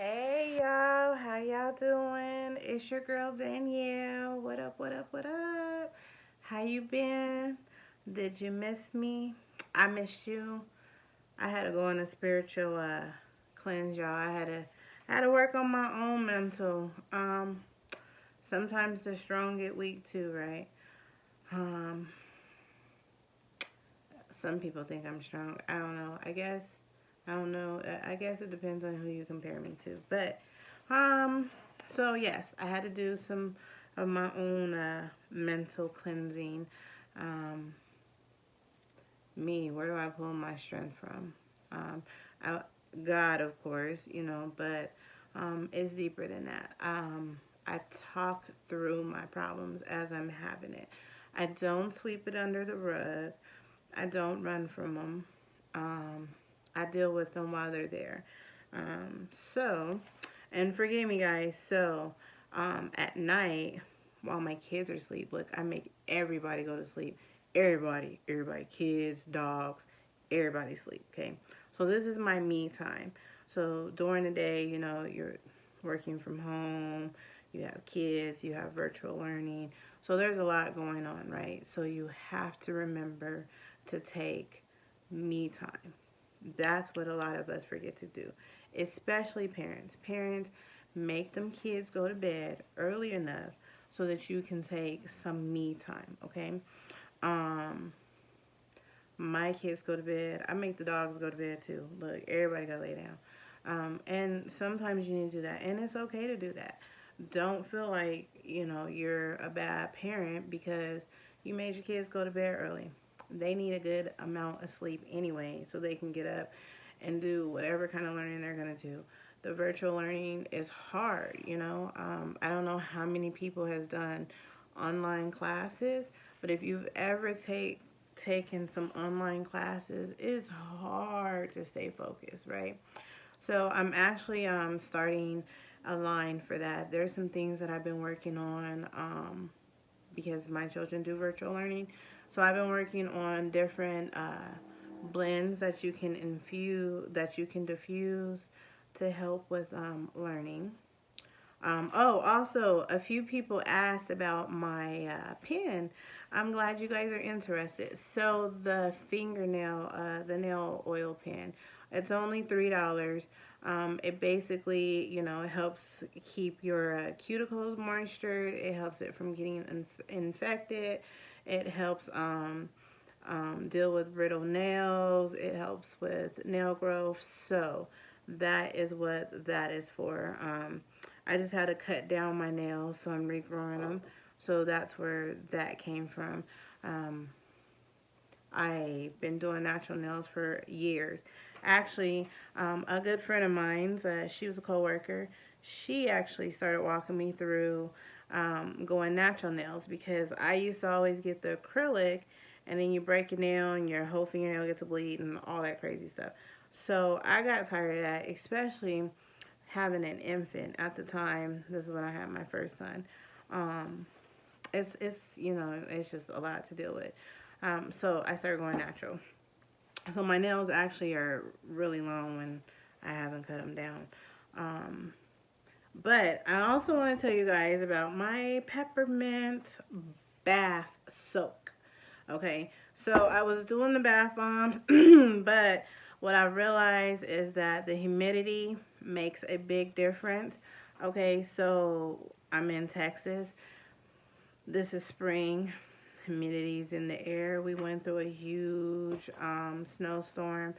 Hey y'all, how y'all doing? It's your girl Danielle. What up, what up, what up? How you been? Did you miss me? I missed you. I had to go on a spiritual cleanse, y'all. I had to work on my own mental. Sometimes the strong get weak too, right? Um some people think I'm strong. I don't know. I don't know. I guess it depends on who you compare me to. But Um, so yes, I had to do some of my own mental cleansing. Um, where do I pull my strength from? Um, I, God, of course, but it's deeper than that. I talk through my problems as I'm having it. I don't sweep it under the rug. I don't run from them. Um, I deal with them while they're there. So, and forgive me, guys. So, at night, while my kids are asleep, look, I make everybody go to sleep. Everybody, kids, dogs, everybody sleep. Okay. So this is my me time. So during the day, you're working from home. You have kids. You have virtual learning. So there's a lot going on, right? So you have to remember to take me time. That's what a lot of us forget to do, especially parents. Parents, make them kids go to bed early enough so that you can take some me time, okay? Um, my kids go to bed. I make the dogs go to bed too. Look, everybody gotta lay down. And sometimes you need to do that, and it's okay to do that. Don't feel like you're a bad parent because you made your kids go to bed early. They need a good amount of sleep anyway, so they can get up and do whatever kind of learning they're gonna do. The virtual learning is hard. I don't know how many people has done online classes, but if you've ever taken some online classes, it's hard to stay focused, right? So I'm actually starting a line for that. There's some things that I've been working on because my children do virtual learning. So I've been working on different blends that you can diffuse to help with learning. Also, a few people asked about my pen. I'm glad you guys are interested. So the nail oil pen, it's only $3. It basically, it helps keep your cuticles moistured. It helps it from getting infected. It helps deal with brittle nails. It helps with nail growth. So that is what that is for. I just had to cut down my nails, so I'm regrowing them. So that's where that came from. Um, I've been doing natural nails for years. Actually, a good friend of mine's, she was a coworker. She actually started walking me through going natural nails because I used to always get the acrylic, and then you break your nail and your whole fingernail gets to bleed and all that crazy stuff. So I got tired of that, especially having an infant at the time. This is when I had my first son. Um, it's just a lot to deal with. So I started going natural. So my nails actually are really long when I haven't cut them down. Um, but I also want to tell you guys about my peppermint bath soak. Okay, so I was doing the bath bombs, but what I realized is that the humidity makes a big difference. Okay, so I'm in Texas. This is spring. Humidity's in the air. We went through a huge snowstorm.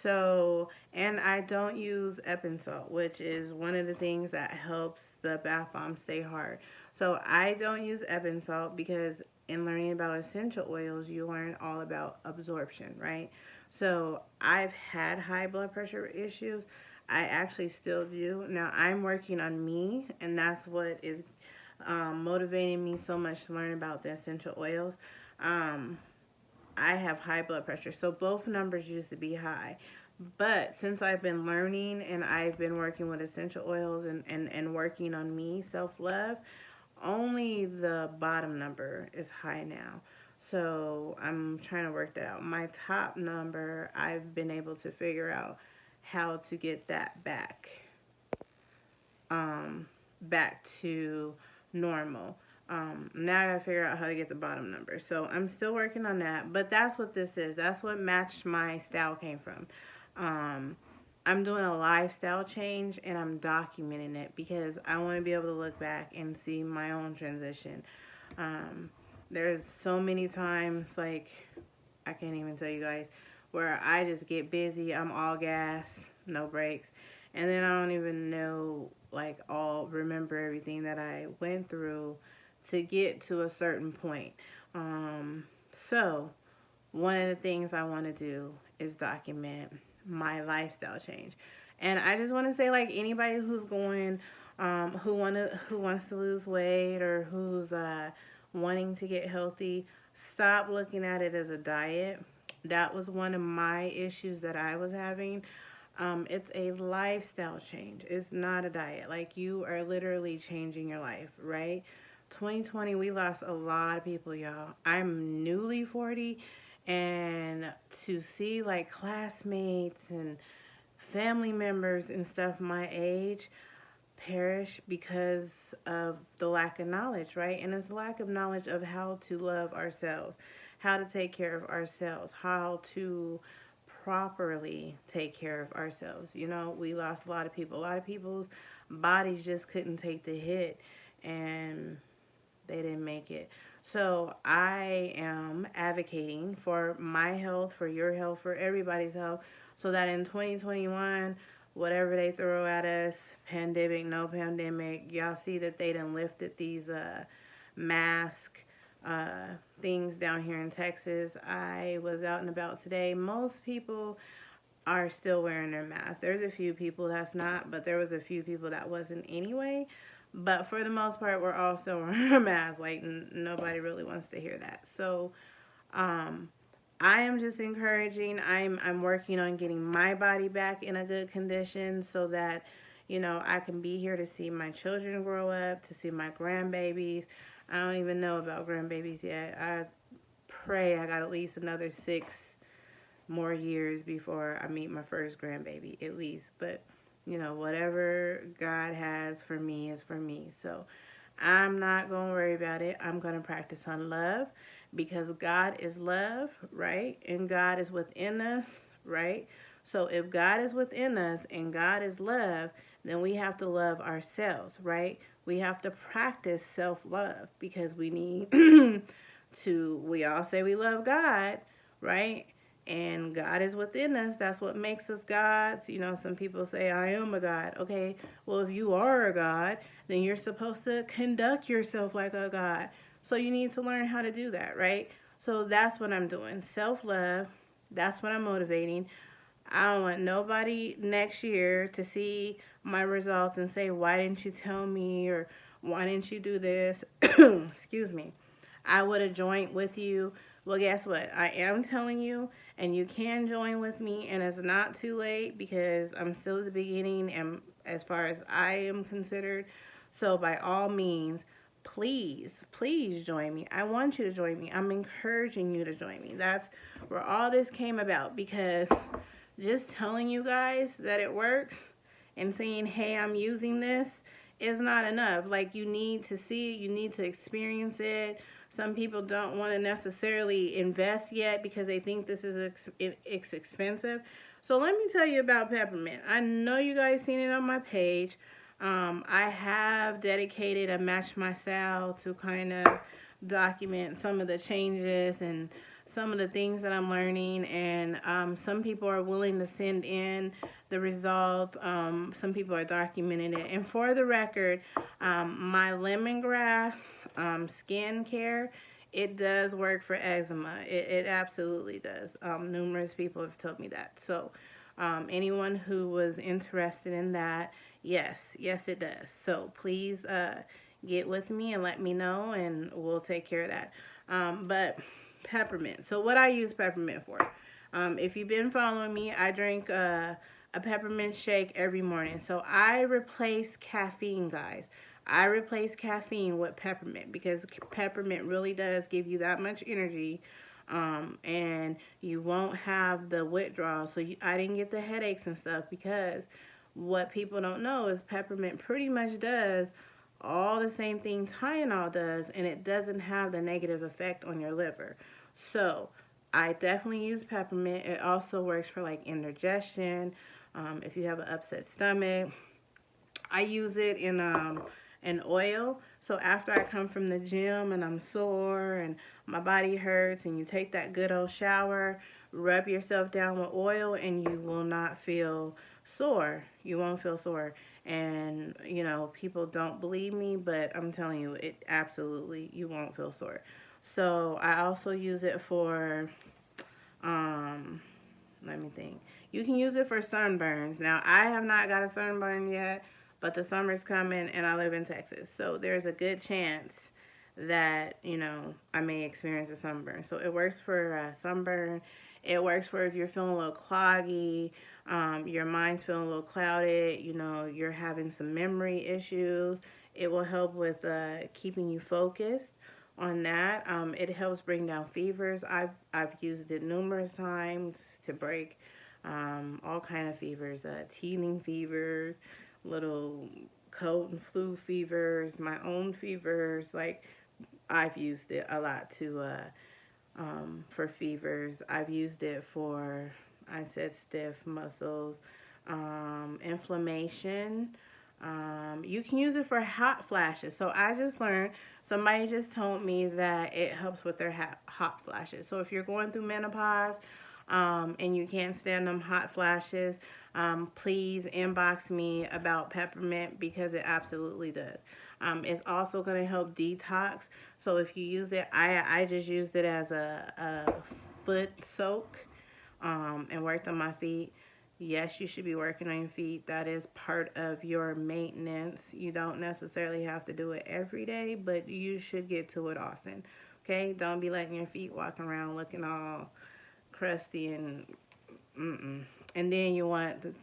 So, and I don't use Epsom salt, which is one of the things that helps the bath bomb stay hard. So, I don't use Epsom salt because in learning about essential oils, you learn all about absorption, right? So, I've had high blood pressure issues. I actually still do. Now, I'm working on me, and that's what is motivating me so much to learn about the essential oils. Um, I have high blood pressure, so both numbers used to be high. But since I've been learning and I've been working with essential oils and working on me, self love, only the bottom number is high now. So I'm trying to work that out. My top number, I've been able to figure out how to get that back. back to normal. Now I gotta figure out how to get the bottom number. So I'm still working on that, but that's what this is. That's what matched my style came from. Um, I'm doing a lifestyle change and I'm documenting it because I want to be able to look back and see my own transition. Um, there's so many times, like, I can't even tell you guys, where I just get busy. I'm all gas, no brakes. And then I don't even know, like, all remember everything that I went through to get to a certain point. Um, so, one of the things I want to do is document my lifestyle change. And I just want to say, like, anybody who's going, who wants to lose weight or who's wanting to get healthy, stop looking at it as a diet. That was one of my issues that I was having. It's a lifestyle change. It's not a diet. Like, you are literally changing your life, right? 2020, we lost a lot of people, y'all. I'm newly 40, and to see like classmates and family members and stuff my age perish because of the lack of knowledge, right? And it's the lack of knowledge of how to love ourselves, how to take care of ourselves, how to properly take care of ourselves. You know, we lost a lot of people. A lot of people's bodies just couldn't take the hit and they didn't make it. So I am advocating for my health, for your health, for everybody's health, so that in 2021, whatever they throw at us, pandemic, no pandemic, y'all see that they done lifted these mask uh, things down here in Texas. I was out and about today. Most people are still wearing their mask. There's a few people that's not, but there was a few people that wasn't anyway. But for the most part, we're all still wearing our masks. Like, nobody really wants to hear that. So, um, I am just encouraging. I'm working on getting my body back in a good condition so that, you know, I can be here to see my children grow up, to see my grandbabies. I don't even know about grandbabies yet. I pray I got at least another 6 more years before I meet my first grandbaby, at least. But, you know, whatever God has for me is for me. So I'm not going to worry about it. I'm going to practice on love because God is love, right? And God is within us, right? So if God is within us and God is love, then we have to love ourselves, right? We have to practice self love because we need we all say we love God, right? And God is within us. That's what makes us gods. You know, some people say, I am a God. Okay, well, if you are a God, then you're supposed to conduct yourself like a God. So you need to learn how to do that, right? So that's what I'm doing. Self love. That's what I'm motivating. I don't want nobody next year to see my results and say, why didn't you tell me? Or why didn't you do this? Excuse me. I would have joined with you. Well, guess what? I am telling you, and you can join with me, and it's not too late because I'm still at the beginning, and as far as I am considered. So, by all means, please, please join me. I want you to join me. I'm encouraging you to join me. That's where all this came about because just telling you guys that it works and saying, hey, I'm using this is not enough. Like, you need to see it, you need to experience it. Some people don't want to necessarily invest yet because they think this is it's expensive. So let me tell you about peppermint. I know you guys seen it on my page. I have dedicated a Match My Style to kind of document some of the changes and some of the things that I'm learning. And some people are willing to send in the results. Some people are documenting it. And for the record, my lemongrass skin care, it does work for eczema. It absolutely does. Numerous people have told me that. So anyone who was interested in that, yes, yes, it does. So please get with me and let me know, and we'll take care of that. But peppermint. So what I use peppermint for? If you've been following me, I drink a peppermint shake every morning. So I replace caffeine, guys. I replace caffeine with peppermint because peppermint really does give you that much energy. And you won't have the withdrawal. So I didn't get the headaches and stuff because what people don't know is peppermint pretty much does all the same thing Tylenol does, and it doesn't have the negative effect on your liver. So I definitely use peppermint. It also works for like indigestion. If you have an upset stomach, I use it in an oil. So after I come from the gym and I'm sore and my body hurts, and you take that good old shower, rub yourself down with oil, and you will not feel sore. You won't feel sore. And people don't believe me, but I'm telling you, it absolutely, you won't feel sore. So I also use it for um let me think. You can use it for sunburns. Now, I have not got a sunburn yet, but the summer's coming and I live in Texas. So there's a good chance that, I may experience a sunburn. So it works for sunburn. It works for if you're feeling a little cloggy, your mind's feeling a little clouded, you're having some memory issues. It will help with keeping you focused on that. It helps bring down fevers. I've used it numerous times to break all kind of fevers, teething fevers, little cold and flu fevers, my own fevers. Like I've used it a lot for fevers. I've used it for, I said, stiff muscles, inflammation. You can use it for hot flashes. So I just learned, somebody just told me that it helps with their hot flashes. So if you're going through menopause and you can't stand them hot flashes, please inbox me about peppermint because it absolutely does. It's also going to help detox. So if you use it, I just used it as a foot soak and worked on my feet. Yes, you should be working on your feet. That is part of your maintenance. You don't necessarily have to do it every day, but you should get to it often. Okay? Don't be letting your feet walk around looking all crusty and mm-mm. And then you want to,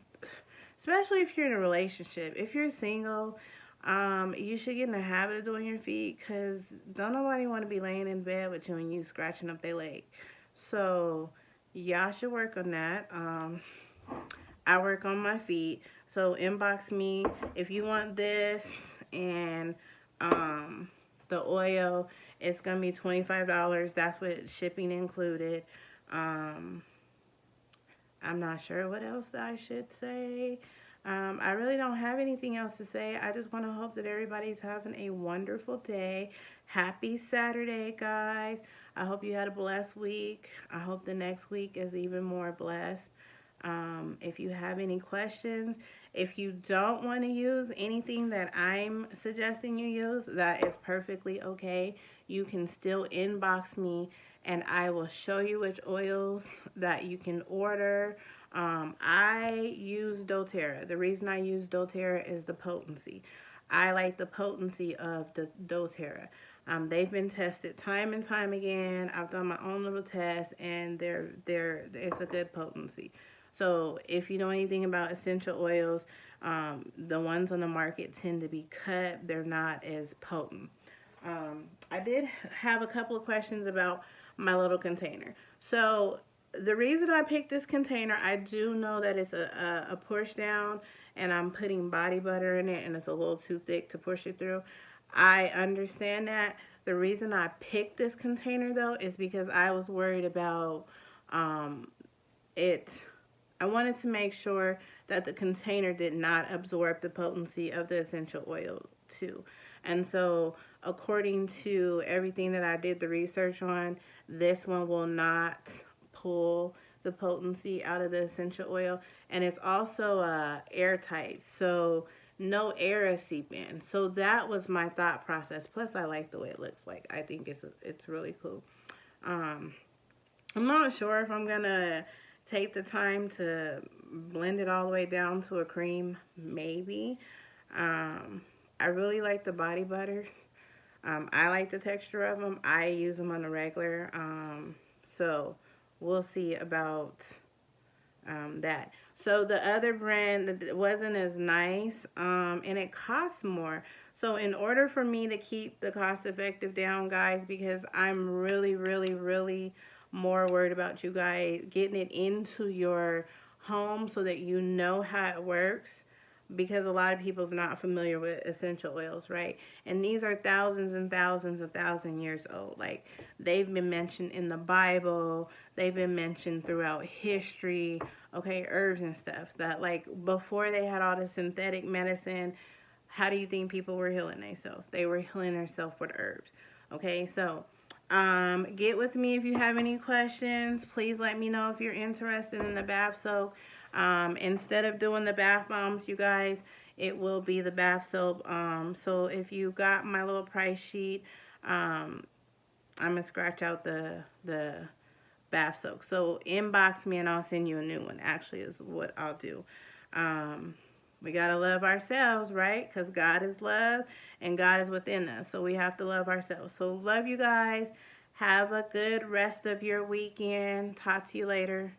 especially if you're in a relationship. If you're single, you should get in the habit of doing your feet because don't nobody want to be laying in bed with you and you scratching up their leg. So y'all should work on that. I work on my feet. So inbox me if you want this and the oil. It's gonna be $25. That's with shipping included. Um, I'm not sure what else I should say. I really don't have anything else to say. I just want to hope that everybody's having a wonderful day. Happy Saturday, guys. I hope you had a blessed week. I hope the next week is even more blessed. If you have any questions, if you don't want to use anything that I'm suggesting you use, that is perfectly okay. You can still inbox me and I will show you which oils that you can order. I use doTERRA. The reason I use doTERRA is the potency. I like the potency of the doTERRA. They've been tested time and time again. I've done my own little test, and it's a good potency. So if you know anything about essential oils, the ones on the market tend to be cut. They're not as potent. I did have a couple of questions about my little container. So the reason I picked this container, I do know that it's a push down and I'm putting body butter in it and it's a little too thick to push it through. I understand that. The reason I picked this container though is because I was worried about um, it. I wanted to make sure that the container did not absorb the potency of the essential oil too. And so, according to everything that I did the research on, this one will not pull the potency out of the essential oil. And it's also airtight, so no air is seep in. So that was my thought process. Plus, I like the way it looks like. I think it's really cool. Um, I'm not sure if I'm gonna take the time to blend it all the way down to a cream. Maybe. Um, I really like the body butters. I like the texture of them. I use them on the regular. So we'll see about that. So the other brand that wasn't as nice, and it costs more. So in order for me to keep the cost effective down, guys, because I'm really, really, really more worried about you guys getting it into your home so that you know how it works. because a lot of people's not familiar with essential oils, right? And these are thousands and thousands and thousand years old. Like, they've been mentioned in the Bible, they've been mentioned throughout history, okay, herbs and stuff that, like, before they had all the synthetic medicine, how do you think people were healing themselves? They were healing themselves with herbs. Okay, so get with me if you have any questions. Please let me know if you're interested in the bath soap. Instead of doing the bath bombs, you guys, it will be the bath soap. So if you got my little price sheet, um, I'm gonna scratch out the bath soap. So inbox me and I'll send you a new one. Actually, is what I'll do. Um, we gotta love ourselves, right? Because God is love and God is within us. So we have to love ourselves. So love you guys. Have a good rest of your weekend. Talk to you later.